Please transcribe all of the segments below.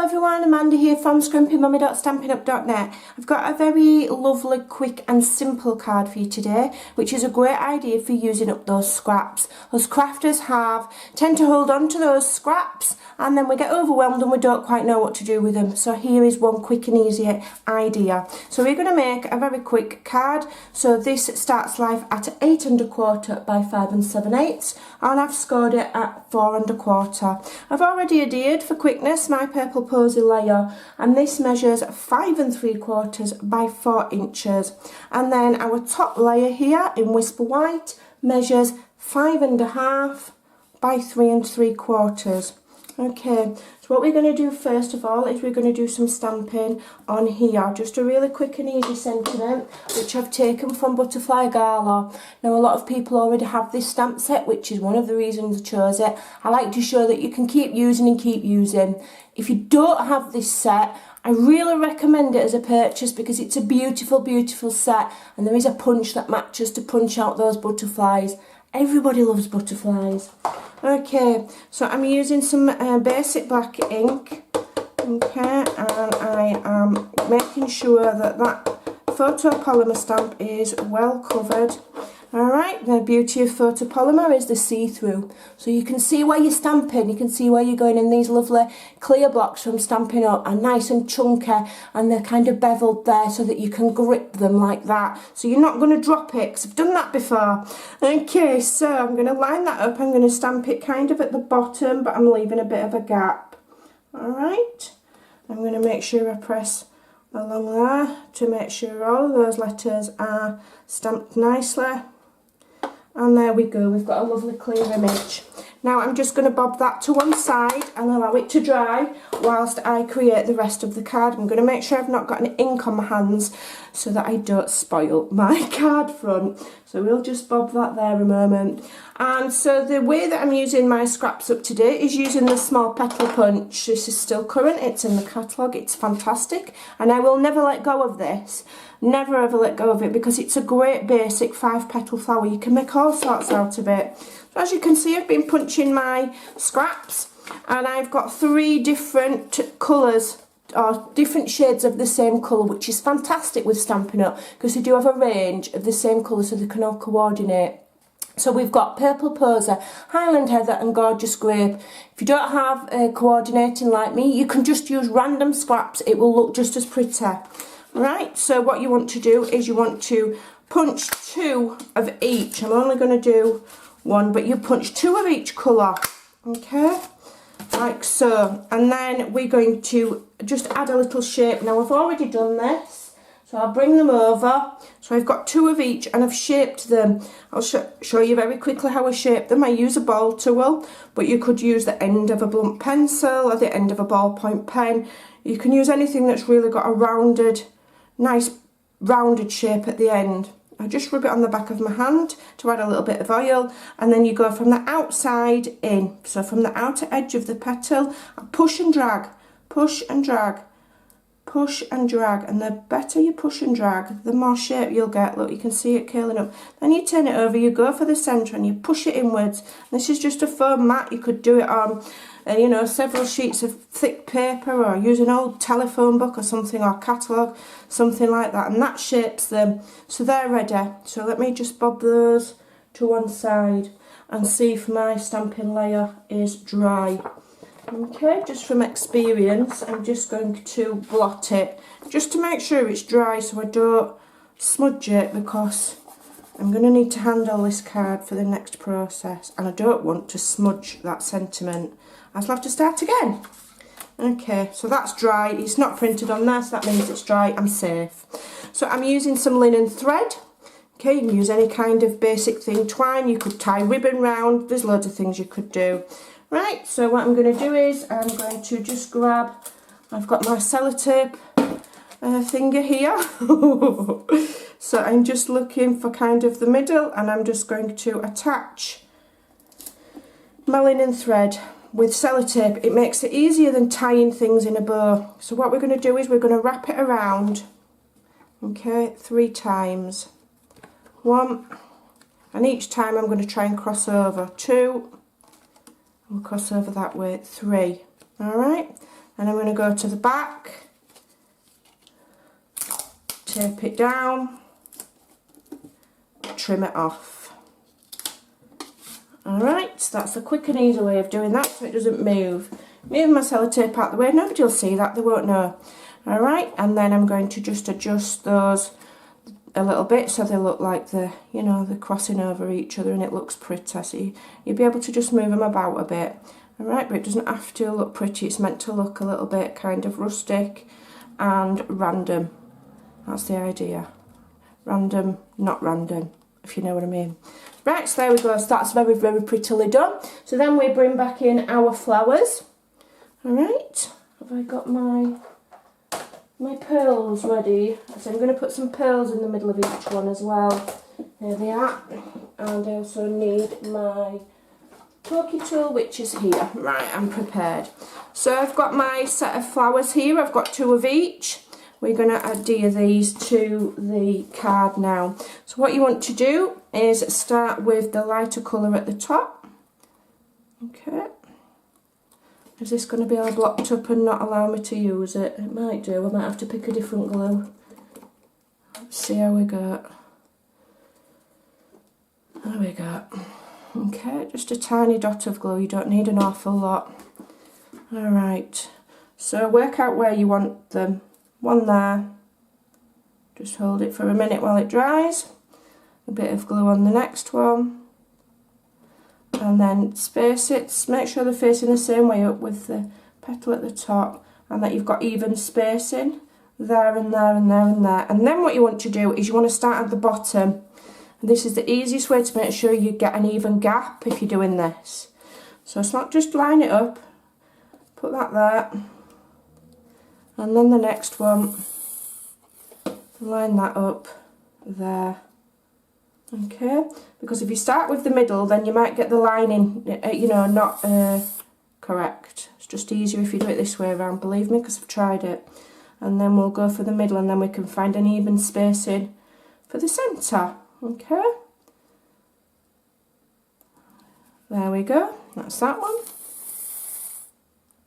Hello everyone, Amanda here from Scrimpingmommy.stampinup.net. I've got a very lovely, quick and simple card for you today, which is a great idea for using up those scraps. Us crafters tend to hold on to those scraps and then we get overwhelmed and we don't quite know what to do with them. So here is one quick and easy idea. So we're going to make a very quick card. So this starts life at 8 1/4 by 5 7/8 and I've scored it at 4 1/4. I've already adhered for quickness my purple posy layer, and this measures 5 3/4 by 4 inches, and then our top layer here in Whisper White measures 5 1/2 by 3 3/4. Okay, so what we're going to do first of all is we're going to do some stamping on here, just a really quick and easy sentiment which I've taken from Butterfly Gala. Now a lot of people already have this stamp set, which is one of the reasons I chose it. I like to show that you can keep using and keep using. If you don't have this set, I really recommend it as a purchase because it's a beautiful, beautiful set, and there is a punch that matches to punch out those butterflies. Everybody loves butterflies. Okay, so I'm using some basic black ink, okay, and I am making sure that that photopolymer stamp is well covered. Alright, the beauty of photopolymer is the see-through, so you can see where you're stamping, you can see where you're going, in these lovely clear blocks from Stampin' Up are nice and chunky and they're kind of beveled there so that you can grip them like that, so you're not going to drop it, because I've done that before. Okay, so I'm going to line that up, I'm going to stamp it kind of at the bottom, but I'm leaving a bit of a gap. Alright, I'm going to make sure I press along there to make sure all of those letters are stamped nicely. And there we go, we've got a lovely clear image. Now I'm just going to bob that to one side and allow it to dry whilst I create the rest of the card. I'm going to make sure I've not got any ink on my hands so that I don't spoil my card front. So we'll just bob that there a moment. And so the way that I'm using my scraps up to date is using the small petal punch. This is still current, it's in the catalogue, it's fantastic, and I will never let go of this. Never ever let go of it because it's a great basic 5-petal flower. You can make all sorts out of it. So as you can see, I've been punching my scraps and I've got 3 different colours or different shades of the same colour, which is fantastic with Stampin' Up because they do have a range of the same colour so they can all coordinate. So we've got Purple Posy, Highland Heather and Gorgeous Grape. If you don't have coordinating like me, you can just use random scraps, it will look just as pretty. Right, so what you want to do is you want to punch 2 of each. I'm only going to do 1, but you punch 2 of each colour, okay, like so. And then we're going to just add a little shape. Now I've already done this, so I'll bring them over. So I've got 2 of each and I've shaped them. I'll show you very quickly how I shape them. I use a ball tool, but you could use the end of a blunt pencil or the end of a ballpoint pen. You can use anything that's really got a nice rounded shape at the end. I just rub it on the back of my hand to add a little bit of oil, and then you go from the outside in. So from the outer edge of the petal, I push and drag, push and drag, push and drag, and the better you push and drag, the more shape you'll get. Look, you can see it curling up. Then you turn it over, you go for the centre and you push it inwards. This is just a foam mat. You could do it on you know, several sheets of thick paper, or use an old telephone book or something, or catalogue, something like that, and that shapes them so they're ready. So let me just bob those to one side and see if my stamping layer is dry. Okay, just from experience I'm just going to blot it just to make sure it's dry so I don't smudge it, because I'm going to need to handle this card for the next process and I don't want to smudge that sentiment. I'll have to start again. Okay, so that's dry. It's not printed on there, so that means it's dry. I'm safe. So I'm using some linen thread. Okay, you can use any kind of basic thing. Twine, you could tie ribbon round. There's loads of things you could do. Right, so what I'm going to do is I'm going to just grab, I've got my sellotape finger here. So I'm just looking for kind of the middle, and I'm just going to attach my linen thread with sellotape. It makes it easier than tying things in a bow. So what we're going to do is we're going to wrap it around, okay, 3 times. 1, and each time I'm going to try and cross over. 2, and cross over that way. 3. Alright, And I'm going to go to the back, tape it down, trim it off. Alright, so that's a quick and easy way of doing that so it doesn't move. Moving my sellotape out the way, nobody will see that, they won't know. Alright, and then I'm going to just adjust those a little bit so they look like they're crossing over each other and it looks pretty. So you'll be able to just move them about a bit. Alright, but it doesn't have to look pretty, it's meant to look a little bit kind of rustic and random. That's the idea. Random, not random, if you know what I mean. Right, so there we go, so that's very, very prettily done. So then we bring back in our flowers. Alright, have I got my pearls ready? So I'm going to put some pearls in the middle of each one as well. There they are. And I also need my pokey tool, which is here. Right, I'm prepared. So I've got my set of flowers here. I've got 2 of each. We're going to adhere these to the card now. So what you want to do is start with the lighter colour at the top. Okay. Is this going to be all blocked up and not allow me to use it? It might do. I might have to pick a different glue. Let's see how we go. There we go. Okay, just a tiny dot of glue. You don't need an awful lot. Alright. So work out where you want them. One there. Just hold it for a minute while it dries. A bit of glue on the next one. And then space it, make sure they're facing the same way up with the petal at the top, and that you've got even spacing there and there and there and there. And then what you want to do is you want to start at the bottom. And this is the easiest way to make sure you get an even gap if you're doing this. So it's not just line it up, put that there, and then the next one, line that up there. Okay, because if you start with the middle, then you might get the lining, not correct. It's just easier if you do it this way around, believe me, because I've tried it. And then we'll go for the middle, and then we can find an even spacing for the centre. Okay, there we go. That's that one,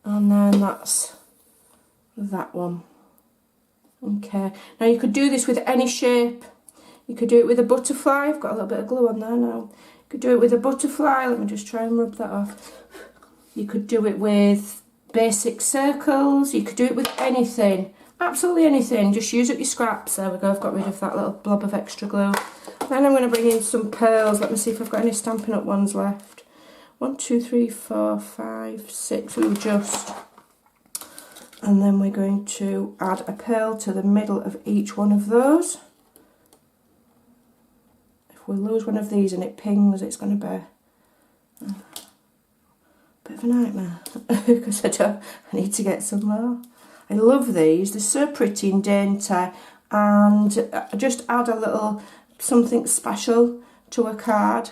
and then that's that one. Okay, now you could do this with any shape. You could do it with a butterfly. I've got a little bit of glue on there now. You could do it with a butterfly. Let me just try and rub that off. You could do it with basic circles. You could do it with anything. Absolutely anything. Just use up your scraps. There we go. I've got rid of that little blob of extra glue. Then I'm going to bring in some pearls. Let me see if I've got any Stampin' Up! Ones left. 1, 2, 3, 4, 5, 6. We'll just. And then we're going to add a pearl to the middle of each one of those. If we lose one of these and it pings, it's going to be a bit of a nightmare because I need to get some more. I love these, they're so pretty and dainty, and just add a little something special to a card.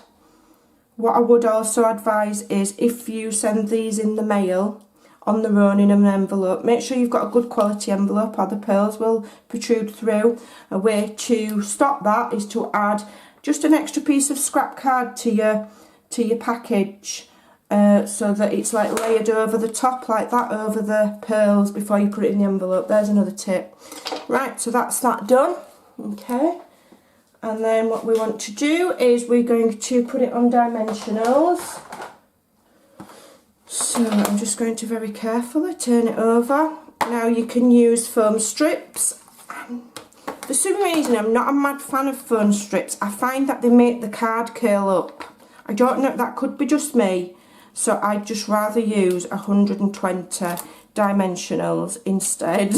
What I would also advise is if you send these in the mail on their own in an envelope, make sure you've got a good quality envelope or the pearls will protrude through. A way to stop that is to add just an extra piece of scrap card to your package, so that it's like layered over the top like that over the pearls before you put it in the envelope. There's another tip. Right, so that's that done. Okay, and then what we want to do is we're going to put it on dimensionals. So I'm just going to very carefully turn it over. Now you can use foam strips. For some reason, I'm not a mad fan of foam strips. I find that they make the card curl up. I don't know, that could be just me. So I'd just rather use 120 dimensionals instead.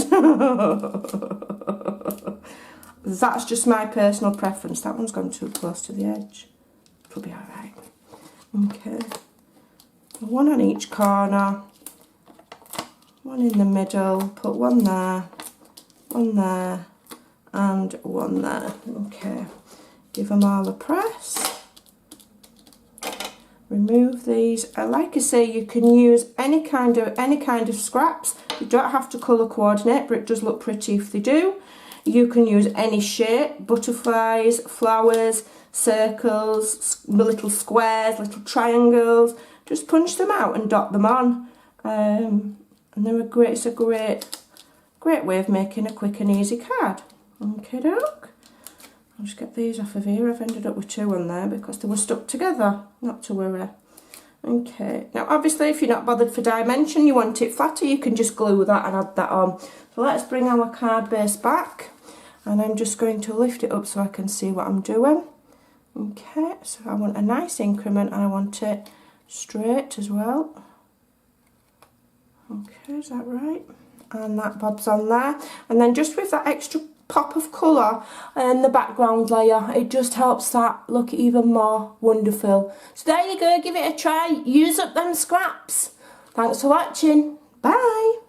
That's just my personal preference. That one's gone too close to the edge. It'll be alright. Okay. One on each corner. One in the middle. Put one there. One there. And one there. Okay, give them all a press. Remove these. Like I say, you can use any kind of scraps. You don't have to colour coordinate, but it does look pretty if they do. You can use any shape: butterflies, flowers, circles, little squares, little triangles. Just punch them out and dot them on. And they're it's a great way of making a quick and easy card. Okay, doke. I'll just get these off of here. I've ended up with 2 on there because they were stuck together. Not to worry. Okay, now obviously if you're not bothered for dimension, you want it flatter, you can just glue that and add that on. So let's bring our card base back, and I'm just going to lift it up so I can see what I'm doing. Okay, so I want a nice increment and I want it straight as well. Okay, is that right? And that bob's on there. And then just with that extra pop of colour and the background layer, it just helps that look even more wonderful. So there you go, give it a try, use up them scraps. Thanks for watching, bye.